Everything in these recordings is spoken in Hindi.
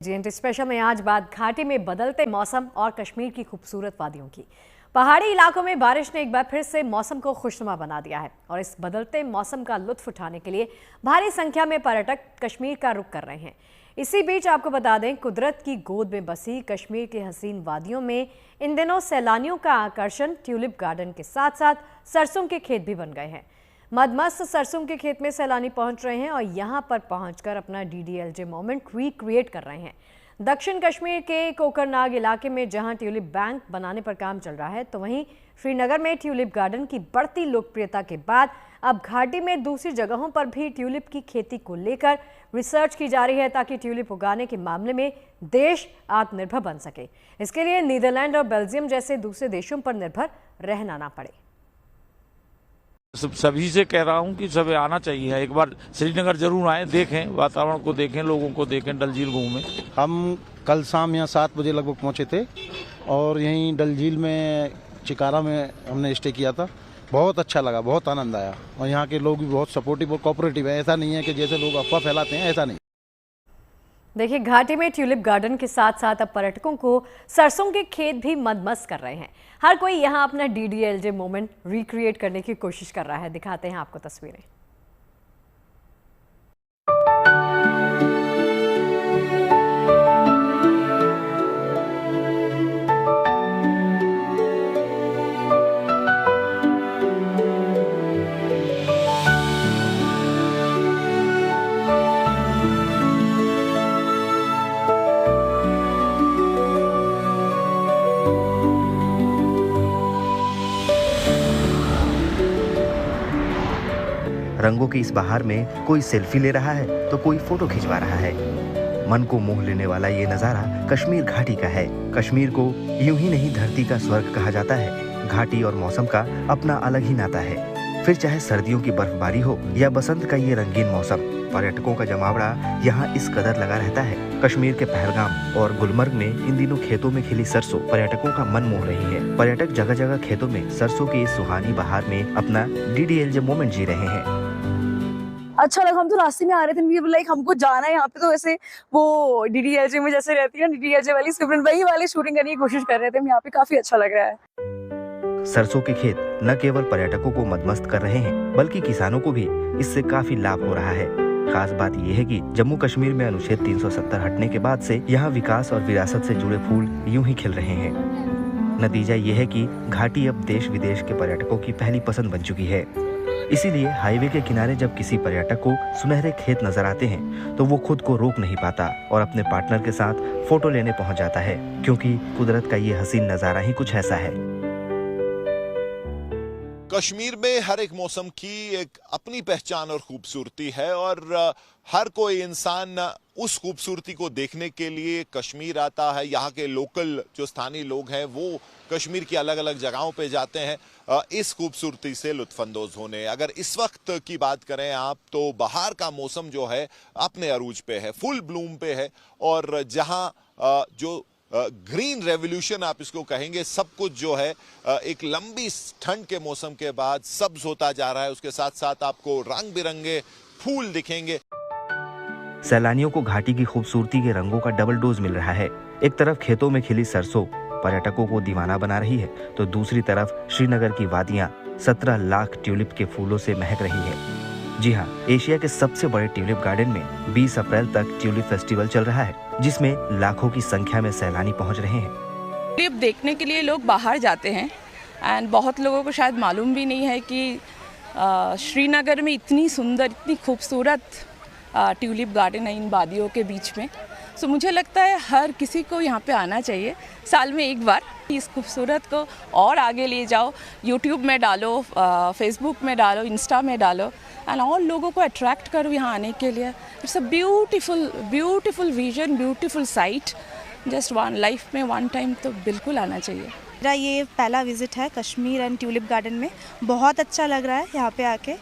जीएनटी स्पेशल में आज बात घाटी में बदलते मौसम और कश्मीर की खूबसूरत वादियों की। पहाड़ी इलाकों में बारिश ने एक बार फिर से मौसम को खुशनुमा बना दिया है और इस बदलते मौसम का लुत्फ उठाने के लिए भारी संख्या में पर्यटक कश्मीर का रुख कर रहे हैं। इसी बीच आपको बता दें, कुदरत की गोद में बसी कश्मीर के हसीन वादियों में इन दिनों सैलानियों का आकर्षण ट्यूलिप गार्डन के साथ साथ सरसों के खेत भी बन गए हैं। मदमस्त सरसों के खेत में सैलानी पहुंच रहे हैं और यहां पर पहुंचकर अपना डीडीएलजे मोमेंट रिक्रिएट कर रहे हैं। दक्षिण कश्मीर के कोकरनाग इलाके में जहां ट्यूलिप बैंक बनाने पर काम चल रहा है, तो वहीं श्रीनगर में ट्यूलिप गार्डन की बढ़ती लोकप्रियता के बाद अब घाटी में दूसरी जगहों पर भी ट्यूलिप की खेती को लेकर रिसर्च की जा रही है ताकि ट्यूलिप उगाने के मामले में देश आत्मनिर्भर बन सके। इसके लिए नीदरलैंड और बेल्जियम जैसे दूसरे देशों पर निर्भर रहना ना पड़े। सभी से कह रहा हूं कि सब आना चाहिए, एक बार श्रीनगर जरूर आए, देखें वातावरण को, देखें लोगों को, देखें डल झील घूमें। हम कल शाम यहाँ 7 बजे लगभग पहुँचे थे और यहीं डल झील में चिकारा में हमने स्टे किया था। बहुत अच्छा लगा, बहुत आनंद आया और यहाँ के लोग भी बहुत सपोर्टिव और कोऑपरेटिव है। ऐसा नहीं है कि जैसे लोग अफवाह फैलाते हैं, ऐसा नहीं। देखिए, घाटी में ट्यूलिप गार्डन के साथ साथ अब पर्यटकों को सरसों के खेत भी मदमस्त कर रहे हैं। हर कोई यहां अपना डीडीएलजे मोमेंट रिक्रिएट करने की कोशिश कर रहा है। दिखाते हैं आपको तस्वीरें। रंगों की इस बहार में कोई सेल्फी ले रहा है तो कोई फोटो खिंचवा रहा है। मन को मोह लेने वाला ये नजारा कश्मीर घाटी का है। कश्मीर को यूं ही नहीं धरती का स्वर्ग कहा जाता है। घाटी और मौसम का अपना अलग ही नाता है। फिर चाहे सर्दियों की बर्फबारी हो या बसंत का ये रंगीन मौसम, पर्यटकों का जमावड़ा यहाँ इस कदर लगा रहता है। कश्मीर के पहलगाम और गुलमर्ग में इन दिनों खेतों में खिली सरसों पर्यटकों का मन मोह रही है। पर्यटक जगह जगह खेतों में सरसों की इस सुहानी बहार में अपना डीडीएलजे मोमेंट जी रहे हैं। अच्छा लगा। हम तो रास्ते में आ रहे थे, लाइक हमको जाना है यहाँ पे, तो ऐसे वो डीडीएलजे में जैसे रहती है ना, डीडीएलजे वाली सिमरन, वही वाली शूटिंग करने की कोशिश कर रहे थे हम यहाँ पे। काफी अच्छा लग रहा है। सरसों के खेत न केवल पर्यटकों को मदमस्त कर रहे हैं, बल्कि किसानों को भी इससे काफी लाभ हो रहा है। खास बात यह है कि जम्मू कश्मीर में अनुच्छेद 370 हटने के बाद से यहाँ विकास और विरासत से जुड़े फूल यूं ही खिल रहे हैं। नतीजा ये है कि घाटी अब देश विदेश के पर्यटकों की पहली पसंद बन चुकी है। इसीलिए हाईवे के किनारे जब किसी पर्यटक को सुनहरे खेत नजर आते हैं तो वो खुद को रोक नहीं पाता और अपने पार्टनर के साथ फोटो लेने पहुंच जाता है, क्योंकि कुदरत का ये हसीन नजारा ही कुछ ऐसा है। कश्मीर में हर एक मौसम की एक अपनी पहचान और खूबसूरती है और हर कोई इंसान उस खूबसूरती को देखने के लिए कश्मीर आता है। यहाँ के लोकल जो स्थानीय लोग हैं वो कश्मीर की अलग अलग जगहों पे जाते हैं इस खूबसूरती से लुत्फानंदोज होने। अगर इस वक्त की बात करें आप, तो बाहर का मौसम जो है अपने अरूज पे है, फुल ब्लूम पे है और जहाँ जो ग्रीन रेवोल्यूशन आप इसको कहेंगे, सब कुछ जो है एक लंबी ठंड के मौसम के बाद सब्ज होता जा रहा है। उसके साथ साथ आपको रंग बिरंगे फूल दिखेंगे। सैलानियों को घाटी की खूबसूरती के रंगों का डबल डोज मिल रहा है। एक तरफ खेतों में खिली सरसों पर्यटकों को दीवाना बना रही है, तो दूसरी तरफ श्रीनगर की वादियां 17 लाख ट्यूलिप के फूलों से महक रही है। जी हाँ, एशिया के सबसे बड़े ट्यूलिप गार्डन में 20 अप्रैल तक ट्यूलिप फेस्टिवल चल रहा है, जिसमें लाखों की संख्या में सैलानी पहुंच रहे हैं। ट्यूलिप देखने के लिए लोग बाहर जाते हैं एंड बहुत लोगों को शायद मालूम भी नहीं है कि श्रीनगर में इतनी सुंदर, इतनी खूबसूरत ट्यूलिप गार्डन है इन वादियों के बीच में। सो मुझे लगता है हर किसी को यहाँ पे आना चाहिए साल में एक बार। इस खूबसूरत को और आगे ले जाओ, यूट्यूब में डालो, फेसबुक में डालो, इंस्टा में डालो एंड और लोगों को अट्रैक्ट करो यहाँ आने के लिए। It's a beautiful vision, beautiful sight. Just one life में वन टाइम तो बिल्कुल आना चाहिए। मेरा ये पहला विज़िट है कश्मीर एंड ट्यूलिप गार्डन में। बहुत अच्छा लग रहा है यहाँ पे आके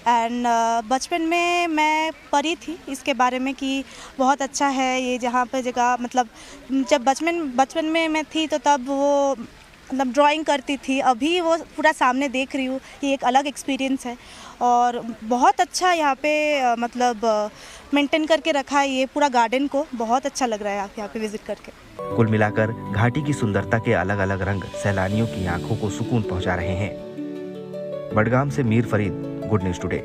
एंड बचपन में मैं पढ़ी थी इसके बारे में कि बहुत अच्छा है ये जहाँ पे जगह। मतलब जब बचपन में मैं थी तो तब वो ड्राइंग करती थी, अभी वो पूरा सामने देख रही हूँ, ये एक अलग एक्सपीरियंस है और बहुत अच्छा यहाँ पे मतलब मेंटेन करके रखा है ये पूरा गार्डन को। बहुत अच्छा लग रहा है यहाँ पे विजिट करके। कुल मिलाकर घाटी की सुंदरता के अलग अलग रंग सैलानियों की आंखों को सुकून पहुंचा रहे हैं। बडगाम से Mir Farid, good news today.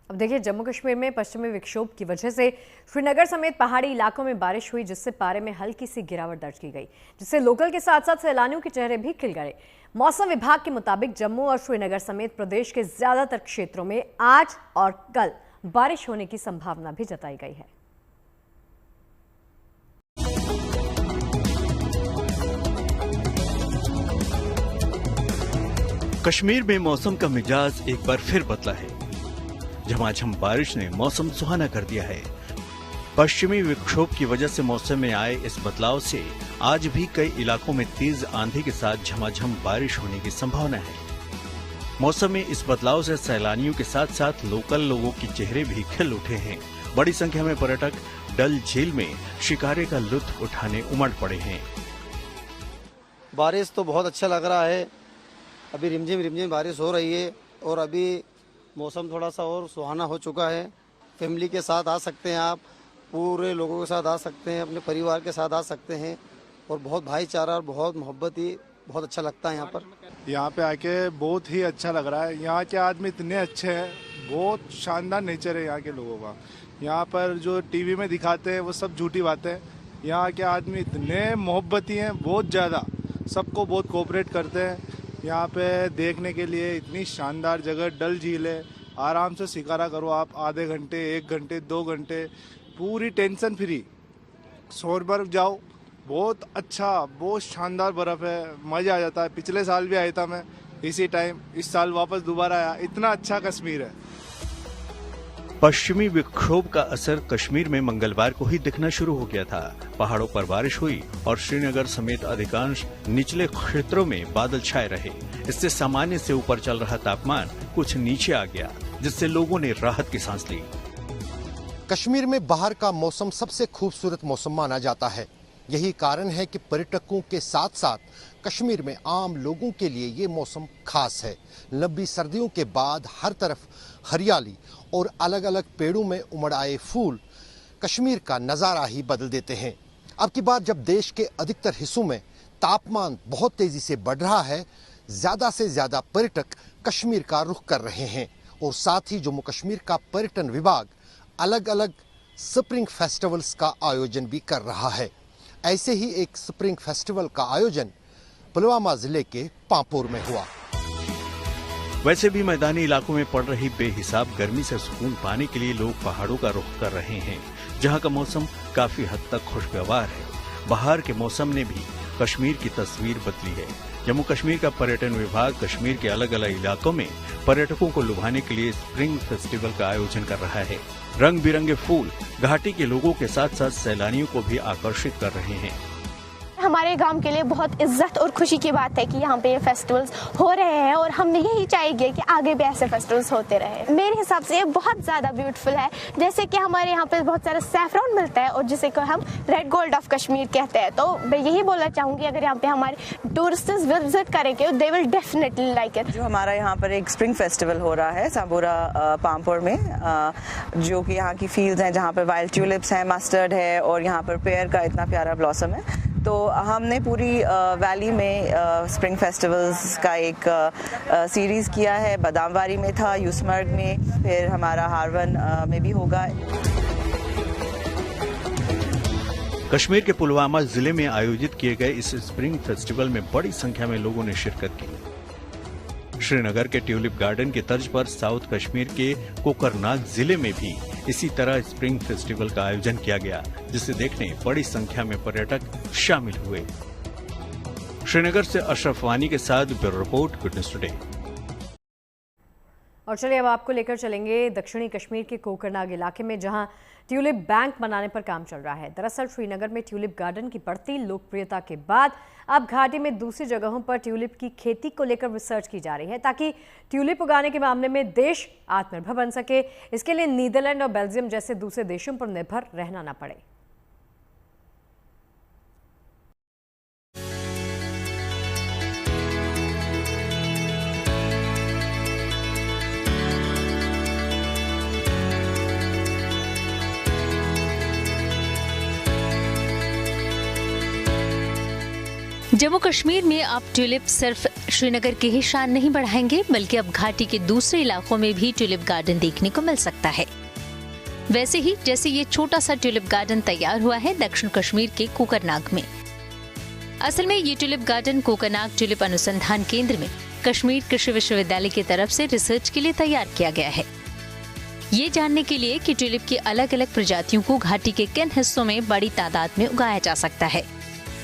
अब देखिए, जम्मू कश्मीर में पश्चिमी विक्षोभ की वजह से श्रीनगर समेत पहाड़ी इलाकों में बारिश हुई, जिससे पारे में हल्की सी गिरावट दर्ज की गई, जिससे लोकल के साथ साथ सैलानियों के चेहरे भी खिल गए। मौसम विभाग के मुताबिक जम्मू और श्रीनगर समेत प्रदेश के ज्यादातर क्षेत्रों में आज और कल बारिश होने की संभावना भी जताई गई है। कश्मीर में मौसम का मिजाज एक बार फिर बदला है। झमाझम बारिश ने मौसम सुहाना कर दिया है। पश्चिमी विक्षोभ की वजह से मौसम में आए इस बदलाव से आज भी कई इलाकों में तेज आंधी के साथ झमाझम बारिश होने की संभावना है। मौसम में इस बदलाव से सैलानियों के साथ साथ लोकल लोगों के चेहरे भी खिल उठे हैं। बड़ी संख्या में पर्यटक डल झील में शिकारे का लुत्फ उठाने उमड़ पड़े हैं। बारिश तो बहुत अच्छा लग रहा है। अभी रिमझिम बारिश हो रही है और अभी मौसम थोड़ा सा और सुहाना हो चुका है। फैमिली के साथ आ सकते हैं, आप पूरे लोगों के साथ आ सकते हैं, अपने परिवार के साथ आ सकते हैं और बहुत भाईचारा और बहुत मोहब्बत ही बहुत अच्छा लगता है यहाँ पर। यहाँ पे आके बहुत ही अच्छा लग रहा है। यहाँ के आदमी इतने अच्छे हैं, बहुत शानदार नेचर है यहाँ के लोगों का। यहाँ पर जो टीवी में दिखाते हैं वो सब झूठी बातें हैं। यहाँ के आदमी इतने मोहब्बती हैं, बहुत ज़्यादा, सबको बहुत कोऑपरेट करते हैं। यहाँ पे देखने के लिए इतनी शानदार जगह डल झील है। आराम से शिकारा करो आप, आधे घंटे, 1 घंटे, 2 घंटे, पूरी टेंशन फ्री। सोनबर्ग जाओ, बहुत अच्छा, बहुत शानदार बर्फ है, मजा आ जाता है। पिछले साल भी आया था मैं इसी टाइम, इस साल वापस दोबारा आया। इतना अच्छा कश्मीर है। पश्चिमी विक्षोभ का असर कश्मीर में मंगलवार को ही दिखना शुरू हो गया था। पहाड़ों पर बारिश हुई और श्रीनगर समेत अधिकांश निचले क्षेत्रों में बादल छाए रहे। इससे सामान्य से ऊपर चल रहा तापमान कुछ नीचे आ गया, जिससे लोगों ने राहत की सांस ली। कश्मीर में बाहर का मौसम सबसे खूबसूरत मौसम माना जाता है। यही कारण है कि पर्यटकों के साथ साथ कश्मीर में आम लोगों के लिए ये मौसम खास है। लंबी सर्दियों के बाद हर तरफ हरियाली और अलग अलग पेड़ों में उमड़ आए फूल कश्मीर का नज़ारा ही बदल देते हैं। अब की बार जब देश के अधिकतर हिस्सों में तापमान बहुत तेजी से बढ़ रहा है, ज़्यादा से ज़्यादा पर्यटक कश्मीर का रुख कर रहे हैं और साथ ही जम्मू कश्मीर का पर्यटन विभाग अलग अलग स्प्रिंग फेस्टिवल्स का आयोजन भी कर रहा है। ऐसे ही एक स्प्रिंग फेस्टिवल का आयोजन पुलवामा जिले के पांपोर में हुआ। वैसे भी मैदानी इलाकों में पड़ रही बेहिसाब गर्मी से सुकून पाने के लिए लोग पहाड़ों का रुख कर रहे हैं, जहां का मौसम काफी हद तक खुशगवार है। बाहर के मौसम ने भी कश्मीर की तस्वीर बदली है। जम्मू कश्मीर का पर्यटन विभाग कश्मीर के अलग अलग इलाकों में पर्यटकों को लुभाने के लिए स्प्रिंग फेस्टिवल का आयोजन कर रहा है। रंग बिरंगे फूल घाटी के लोगों के साथ साथ सैलानियों को भी आकर्षित कर रहे हैं। हमारे गांव के लिए बहुत इज्जत और खुशी की बात है कि यहाँ पे ये फेस्टिवल्स हो रहे हैं और हम यही चाहेंगे कि आगे भी ऐसे फेस्टिवल्स होते रहे। मेरे हिसाब से ये बहुत ज़्यादा ब्यूटीफुल है। जैसे कि हमारे यहाँ पे बहुत सारा सैफरॉन मिलता है और जिसे को हम रेड गोल्ड ऑफ कश्मीर कहते हैं। तो मैं यही बोलना चाहूँगी, अगर यहाँ पे हमारे टूरिस्ट विजिट करेंगे they will definitely like it. जो हमारा यहाँ पर एक स्प्रिंग फेस्टिवल हो रहा है सांबोरा पामपुर में, जो कि यहाँ की फील्ड्स हैं जहाँ पर वाइल्ड ट्यूलिप्स हैं, मस्टर्ड है और यहाँ पर पेयर का इतना प्यारा ब्लॉसम है। तो हमने पूरी वैली में स्प्रिंग फेस्टिवल्स का एक सीरीज़ किया है। बादामवारी में था, यूसमर्ग में, फिर हमारा हारवन में भी होगा। कश्मीर के पुलवामा जिले में आयोजित किए गए इस स्प्रिंग फेस्टिवल में बड़ी संख्या में लोगों ने शिरकत की। श्रीनगर के ट्यूलिप गार्डन की तर्ज पर साउथ कश्मीर के कोकरनाग जिले में भी इसी तरह स्प्रिंग फेस्टिवल का आयोजन किया गया, जिसे देखने बड़ी संख्या में पर्यटक शामिल हुए। श्रीनगर से अशरफ वानी के साथ bureau report, good news today. और चलिए अब आपको लेकर चलेंगे दक्षिणी कश्मीर के कोकरनाग इलाके में, जहां ट्यूलिप बैंक बनाने पर काम चल रहा है। दरअसल श्रीनगर में ट्यूलिप गार्डन की बढ़ती लोकप्रियता के बाद अब घाटी में दूसरी जगहों पर ट्यूलिप की खेती को लेकर रिसर्च की जा रही है, ताकि ट्यूलिप उगाने के मामले में देश आत्मनिर्भर बन सके। इसके लिए नीदरलैंड और बेल्जियम जैसे दूसरे देशों पर निर्भर रहना न पड़े। जम्मू कश्मीर में अब ट्यूलिप सिर्फ श्रीनगर के ही शान नहीं बढ़ाएंगे, बल्कि अब घाटी के दूसरे इलाकों में भी ट्यूलिप गार्डन देखने को मिल सकता है। वैसे ही जैसे ये छोटा सा ट्यूलिप गार्डन तैयार हुआ है दक्षिण कश्मीर के कोकरनाग में। असल में ये ट्यूलिप गार्डन कोकरनाग ट्यूलिप अनुसंधान केंद्र में कश्मीर कृषि विश्वविद्यालय की तरफ से रिसर्च के लिए तैयार किया गया है। ये जानने के लिए कि ट्यूलिप की अलग अलग प्रजातियों को घाटी के किन हिस्सों में बड़ी तादाद में उगाया जा सकता है,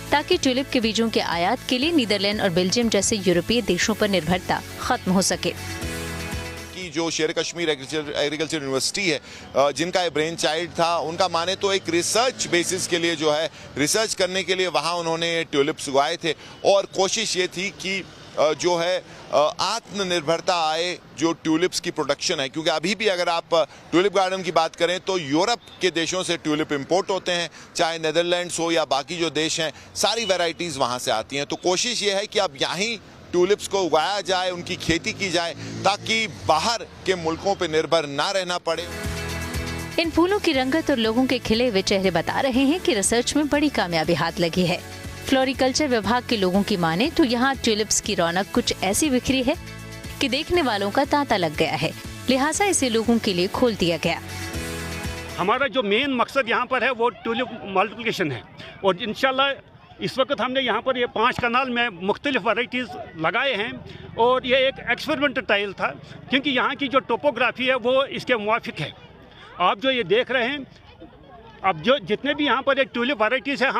ताकि ट्यूलिप के बीजों के आयात के लिए नीदरलैंड और बेल्जियम जैसे यूरोपीय देशों पर निर्भरता खत्म हो सके। कि जो शेर कश्मीर एग्रीकल्चर यूनिवर्सिटी है, जिनका ये ब्रेन चाइल्ड था, उनका माने तो एक रिसर्च बेसिस के लिए जो है रिसर्च करने के लिए वहाँ उन्होंने ट्यूलिप्स उगाए थे और कोशिश ये थी कि जो है आत्मनिर्भरता आए जो ट्यूलिप्स की प्रोडक्शन है, क्योंकि अभी भी अगर आप ट्यूलिप गार्डन की बात करें तो यूरोप के देशों से ट्यूलिप इंपोर्ट होते हैं, चाहे नेदरलैंड्स हो या बाकी जो देश हैं, सारी वैरायटीज़ वहाँ से आती हैं। तो कोशिश ये है कि अब यहीं ट्यूलिप्स को उगाया जाए, उनकी खेती की जाए, ताकि बाहर के मुल्कों पर निर्भर ना रहना पड़े। इन फूलों की रंगत और लोगों के खिले हुए चेहरे बता रहे हैं कि रिसर्च में बड़ी कामयाबी हाथ लगी है। फ्लोरिकल्चर विभाग के लोगों की माने तो यहाँ ट्यूलिप्स की रौनक कुछ ऐसी बिखरी है कि देखने वालों का तांता लग गया है, लिहाजा इसे लोगों के लिए खोल दिया गया। हमारा जो मेन मकसद यहाँ पर है वो ट्यूलिप मल्टीप्लिकेशन है और इंशाल्लाह इस वक्त हमने यहाँ पर ये 5 कनाल में मुख्तलिफ वैरायटीज़ लगाए हैं और ये एक एक्सपेरिमेंटल ट्रायल था, क्योंकि यहाँ की जो टोपोग्राफी है वो इसके मुवाफिक है। आप जो ये देख रहे हैं, अब जो जितने भी यहाँ पर ट्यूलिप वैरायटीज़ है,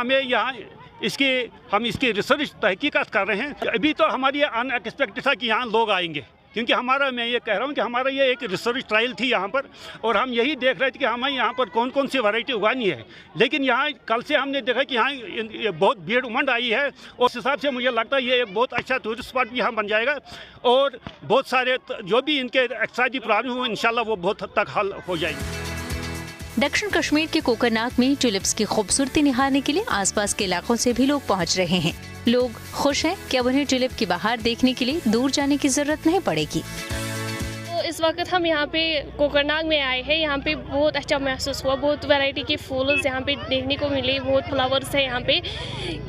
हम इसकी रिसर्च तहकीकात कर रहे हैं। अभी तो हमारी अनएक्सपेक्टेड था कि यहाँ लोग आएंगे, क्योंकि मैं ये कह रहा हूँ कि हमारा ये एक रिसर्च ट्रायल थी यहाँ पर और हम यही देख रहे थे कि हमें यहाँ पर कौन कौन सी वैरायटी उगानी है। लेकिन यहाँ कल से हमने देखा कि यहाँ बहुत भीड़ उमंड आई है और उस हिसाब से मुझे लगता है ये एक बहुत अच्छा टूरिस्ट स्पॉट भी यहाँ बन जाएगा और बहुत सारे जो भी इनके एक्साइटी प्रॉब्लम हो इंशाल्लाह वो बहुत हद तक हल हो जाएगी। दक्षिण कश्मीर के कोकरनाग में ट्यूलिप्स की खूबसूरती निहारने के लिए आसपास के इलाकों से भी लोग पहुंच रहे हैं। लोग खुश हैं कि अब उन्हें ट्यूलिप की बहार देखने के लिए दूर जाने की जरूरत नहीं पड़ेगी। तो इस वक्त हम यहाँ पे कोकरनाग में आए हैं। यहाँ पे बहुत अच्छा महसूस हुआ, बहुत वैरायटी के फूल यहाँ पे देखने को मिले, बहुत फ्लावर्स है यहाँ पे।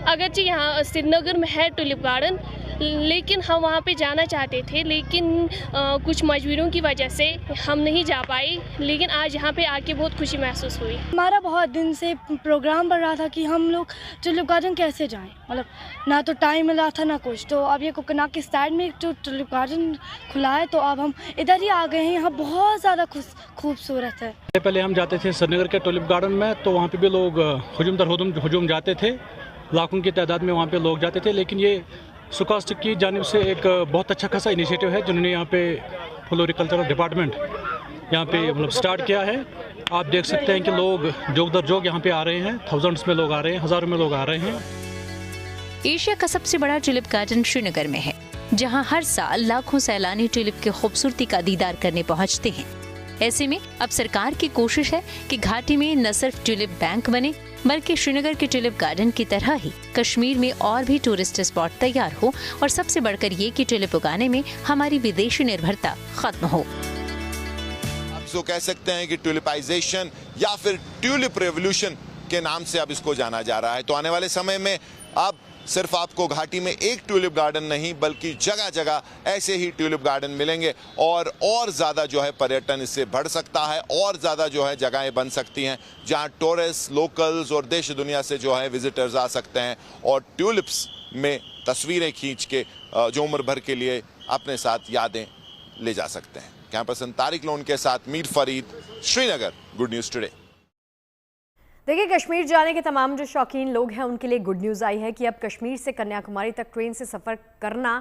अगरचे यहाँ श्रीनगर में है ट्यूलिप गार्डन, लेकिन हम वहाँ पे जाना चाहते थे, लेकिन कुछ मजबूरियों की वजह से हम नहीं जा पाए। लेकिन आज यहाँ पे आके बहुत खुशी महसूस हुई। हमारा बहुत दिन से प्रोग्राम बन रहा था कि हम लोग ट्यूलिप गार्डन कैसे जाएं, मतलब ना तो टाइम मिला था ना कुछ। तो अब ये कोकरनाग के साइड में जो ट्यूलिप गार्डन खुला है तो अब हम इधर ही आ गए हैं। यहाँ बहुत ज़्यादा खूबसूरत है। पहले हम जाते थे श्रीनगर के ट्यूलिप गार्डन में, तो वहाँ पे भी लोग हुजूम दर हुजूम जाते थे, लाखों की तादाद में वहाँ पे लोग जाते थे। लेकिन ये सुकास्टिक की जानिब से एक बहुत अच्छा खासा इनिशिएटिव है जिन्होंने यहाँ पे फ्लोरिकल्चरल डिपार्टमेंट यहाँ पे मतलब स्टार्ट किया है। आप देख सकते हैं कि लोग जोग दर जोग यहाँ पे आ रहे हैं, थाउजेंड्स में लोग आ रहे हैं, हज़ारों में लोग आ रहे हैं। एशिया का सबसे बड़ा ट्यूलिप गार्डन श्रीनगर में है, जहाँ हर साल लाखों सैलानी ट्यूलिप की खूबसूरती का दीदार करने पहुँचते हैं। ऐसे में अब सरकार की कोशिश है कि घाटी में न सिर्फ ट्यूलिप बैंक बने, बल्कि श्रीनगर के ट्यूलिप गार्डन की तरह ही कश्मीर में और भी टूरिस्ट स्पॉट तैयार हो और सबसे बढ़कर ये कि ट्यूलिप उगाने में हमारी विदेशी निर्भरता खत्म हो। आप इसको कह सकते हैं कि ट्यूलिपाइजेशन या फिर ट्यूलिप रेवोल्यूशन के नाम से अब इसको जाना जा रहा है। तो आने वाले समय में अब सिर्फ आपको घाटी में एक ट्यूलिप गार्डन नहीं बल्कि जगह जगह ऐसे ही ट्यूलिप गार्डन मिलेंगे और ज़्यादा जो है पर्यटन इससे बढ़ सकता है और ज़्यादा जो है जगहें बन सकती हैं जहां टूरिस्ट, लोकल्स और देश दुनिया से जो है विजिटर्स आ सकते हैं और ट्यूलिप्स में तस्वीरें खींच के जो उम्र भर के लिए अपने साथ यादें ले जा सकते हैं। कैमरा पर्सन तारिक लोन के साथ Mir Farid, Srinagar, good news today. देखिए, कश्मीर जाने के तमाम जो शौकीन लोग हैं उनके लिए गुड न्यूज़ आई है कि अब कश्मीर से कन्याकुमारी तक ट्रेन से सफ़र करना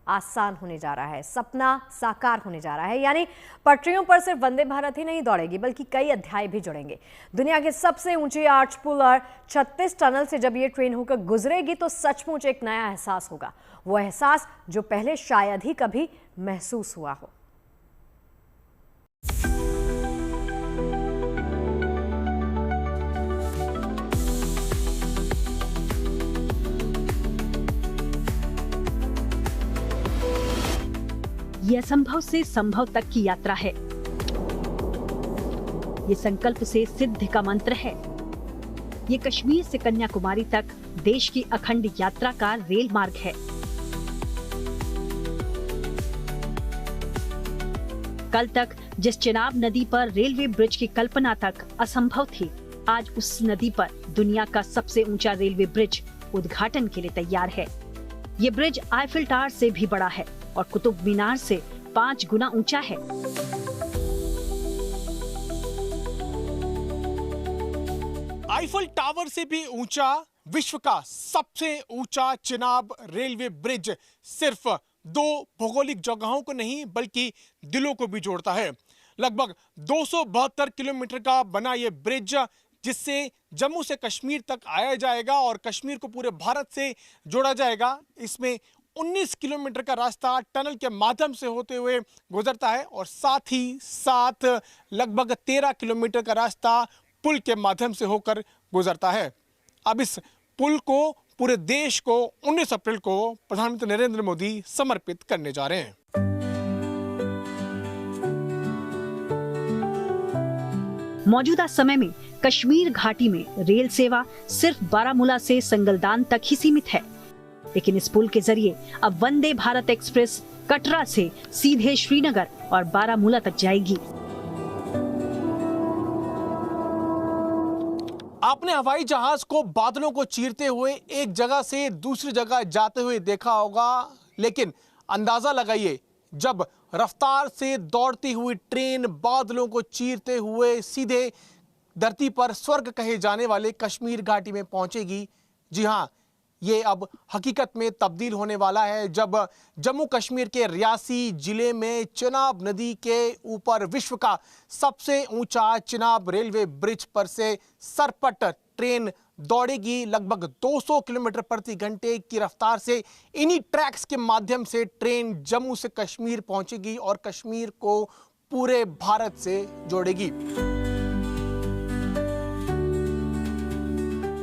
आसान होने जा रहा है, सपना साकार होने जा रहा है। यानी पटरियों पर सिर्फ वंदे भारत ही नहीं दौड़ेगी बल्कि कई अध्याय भी जुड़ेंगे। दुनिया के सबसे ऊंचे आर्च पुल और 36 टनल से जब ये ट्रेन होकर गुजरेगी तो सचमुच एक नया एहसास होगा, वो एहसास जो पहले शायद ही कभी महसूस हुआ हो। यह असंभव से संभव तक की यात्रा है। ये संकल्प से सिद्ध का मंत्र है। ये कश्मीर से कन्याकुमारी तक देश की अखंड यात्रा का रेल मार्ग है। कल तक जिस चिनाब नदी पर रेलवे ब्रिज की कल्पना तक असंभव थी, आज उस नदी पर दुनिया का सबसे ऊंचा रेलवे ब्रिज उद्घाटन के लिए तैयार है। ये ब्रिज आईफिल टावर से भी बड़ा है और कुतुब मीनार से 5 गुना ऊंचा है। आईफिल टावर से भी ऊंचा विश्व का सबसे ऊंचा चिनाब रेलवे ब्रिज सिर्फ 2 भौगोलिक जगहों को नहीं बल्कि दिलों को भी जोड़ता है। लगभग 272 किलोमीटर का बना ये ब्रिज, जिससे जम्मू से कश्मीर तक आया जाएगा और कश्मीर को पूरे भारत से जोड़ा जाएगा। इसमें 19 किलोमीटर का रास्ता टनल के माध्यम से होते हुए गुजरता है और साथ ही साथ लगभग 13 किलोमीटर का रास्ता पुल के माध्यम से होकर गुजरता है। अब इस पुल को पूरे देश को 19 अप्रैल को प्रधानमंत्री नरेंद्र मोदी समर्पित करने जा रहे हैं। मौजूदा समय में कश्मीर घाटी में रेल सेवा सिर्फ बारामूला से संगलदान तक ही सीमित है, लेकिन इस पुल के जरिए अब वंदे भारत एक्सप्रेस कटरा से सीधे श्रीनगर और बारामूला तक जाएगी। आपने हवाई जहाज को बादलों को चीरते हुए एक जगह से दूसरी जगह जाते हुए देखा होगा, लेकिन अंदाजा लगाइए जब रफ्तार से दौड़ती हुई ट्रेन बादलों को चीरते हुए सीधे धरती पर स्वर्ग कहे जाने वाले कश्मीर घाटी में पहुंचेगी। जी हां, ये अब हकीकत में तब्दील होने वाला है जब जम्मू कश्मीर के रियासी जिले में चिनाब नदी के ऊपर विश्व का सबसे ऊंचा चिनाब रेलवे ब्रिज पर से सरपट ट्रेन दौड़ेगी। लगभग 200 किलोमीटर प्रति घंटे की रफ्तार से इन्हीं ट्रैक्स के माध्यम से ट्रेन जम्मू से कश्मीर पहुंचेगी और कश्मीर को पूरे भारत से जोड़ेगी।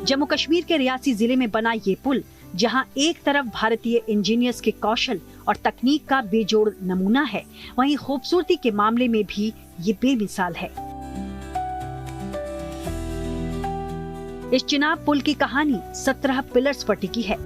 जम्मू कश्मीर के रियासी जिले में बना ये पुल, जहां एक तरफ भारतीय इंजीनियर्स के कौशल और तकनीक का बेजोड़ नमूना है, वहीं खूबसूरती के मामले में भी ये बेमिसाल है। इस चिनाब पुल की कहानी 17 पिलर्स पर टिकी है।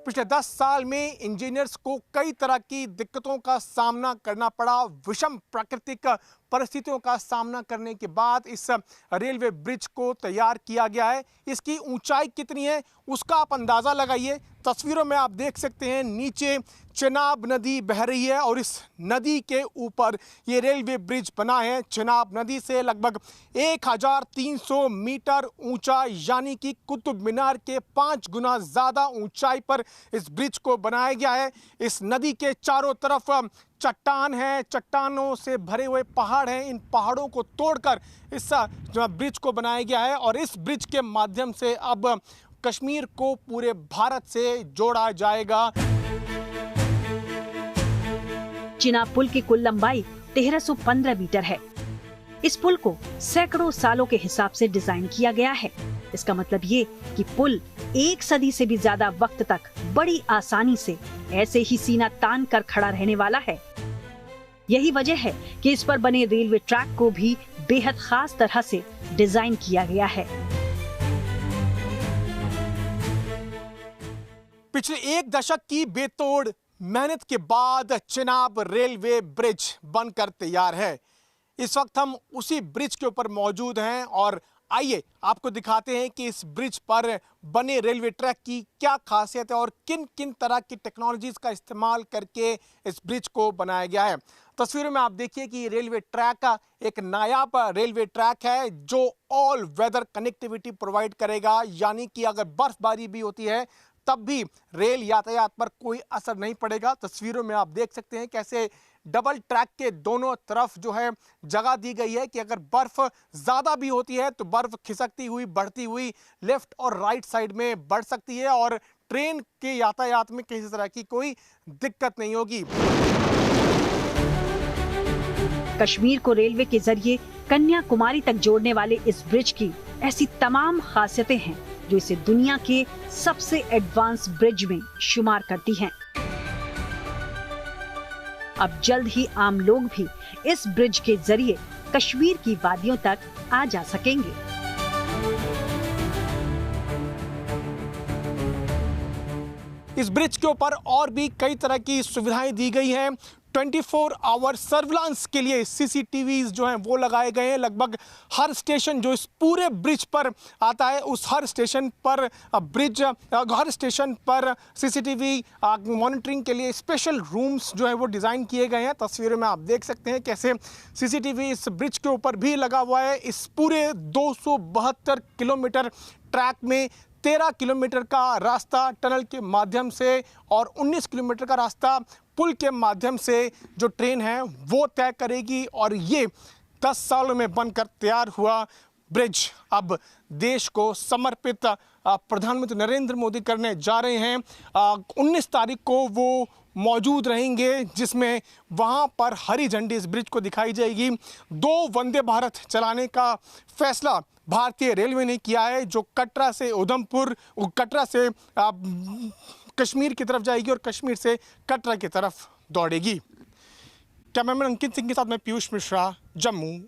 पिछले 10 साल में इंजीनियर्स को कई तरह की दिक्कतों का सामना करना पड़ा। विषम प्राकृतिक परिस्थितियों का सामना करने के बाद इस रेलवे ब्रिज को तैयार किया गया है। इसकी ऊंचाई कितनी है उसका आप अंदाज़ा लगाइए। तस्वीरों में आप देख सकते हैं नीचे चिनाब नदी बह रही है और इस नदी के ऊपर ये रेलवे ब्रिज बना है। चिनाब नदी से लगभग 1300 मीटर ऊंचा, यानी कि कुतुब मीनार के 5 गुना ज़्यादा ऊंचाई पर इस ब्रिज को बनाया गया है। इस नदी के चारों तरफ चट्टान है, चट्टानों से भरे हुए पहाड़ हैं। इन पहाड़ों को तोड़कर इस ब्रिज को बनाया गया है और इस ब्रिज के माध्यम से अब कश्मीर को पूरे भारत से जोड़ा जाएगा। चिनाब पुल की कुल लंबाई 1315 मीटर है। इस पुल को सैकड़ों सालों के हिसाब से डिजाइन किया गया है। इसका मतलब ये कि पुल 1 सदी से भी ज्यादा वक्त तक बड़ी आसानी से ऐसे ही सीना तान कर खड़ा रहने वाला है। यही वजह है कि इस पर बने रेलवे ट्रैक को भी बेहद खास तरह से डिजाइन किया गया है। पिछले 1 दशक की बेतोड़ मेहनत के बाद चिनाब रेलवे ब्रिज बनकर तैयार है। इस वक्त हम उसी ब्रिज के ऊपर मौजूद हैं और आइए आपको दिखाते हैं कि इस ब्रिज पर बने रेलवे ट्रैक की क्या खासियत है और किन किन तरह की टेक्नोलॉजीज का इस्तेमाल करके इस ब्रिज को बनाया गया है। तस्वीरों में आप देखिए कि रेलवे ट्रैक का एक नायाब रेलवे ट्रैक है जो ऑल वेदर कनेक्टिविटी प्रोवाइड करेगा, यानी कि अगर बर्फबारी भी होती है तब भी रेल यातायात पर कोई असर नहीं पड़ेगा। तस्वीरों में आप देख सकते हैं कैसे डबल ट्रैक के दोनों तरफ जो है जगह दी गई है कि अगर बर्फ ज़्यादा भी होती है तो बर्फ खिसकती हुई बढ़ती हुई लेफ्ट और राइट साइड में बढ़ सकती है और ट्रेन के यातायात में किसी तरह की कोई दिक्कत नहीं होगी। कश्मीर को रेलवे के जरिए कन्याकुमारी तक जोड़ने वाले इस ब्रिज की ऐसी तमाम खासियतें हैं जो इसे दुनिया के सबसे एडवांस ब्रिज में शुमार करती हैं। अब जल्द ही आम लोग भी इस ब्रिज के जरिए कश्मीर की वादियों तक आ जा सकेंगे। इस ब्रिज के ऊपर और भी कई तरह की सुविधाएं दी गई हैं। 24 आवर सर्विलांस के लिए CCTVs जो हैं वो लगाए गए हैं। लगभग हर स्टेशन जो इस पूरे ब्रिज पर आता है, उस हर स्टेशन पर हर स्टेशन पर CCTV मॉनिटरिंग के लिए स्पेशल रूम्स जो है वो डिज़ाइन किए गए हैं। तस्वीरों में आप देख सकते हैं कैसे CCTV इस ब्रिज के ऊपर भी लगा हुआ है। इस पूरे 272 किलोमीटर ट्रैक में 13 किलोमीटर का रास्ता टनल के माध्यम से और 19 किलोमीटर का रास्ता पुल के माध्यम से जो ट्रेन है वो तय करेगी। और ये 10 सालों में बनकर तैयार हुआ ब्रिज अब देश को समर्पित प्रधानमंत्री नरेंद्र मोदी करने जा रहे हैं। 19 तारीख को वो मौजूद रहेंगे, जिसमें वहाँ पर हरी झंडी इस ब्रिज को दिखाई जाएगी। 2 वंदे भारत चलाने का फैसला भारतीय रेलवे ने किया है, जो कटरा से उधमपुर, कटरा से कश्मीर की तरफ जाएगी और कश्मीर से कटरा की तरफ दौड़ेगी। कैमरामैन अंकित सिंह के साथ मैं पीयूष मिश्रा, जम्मू।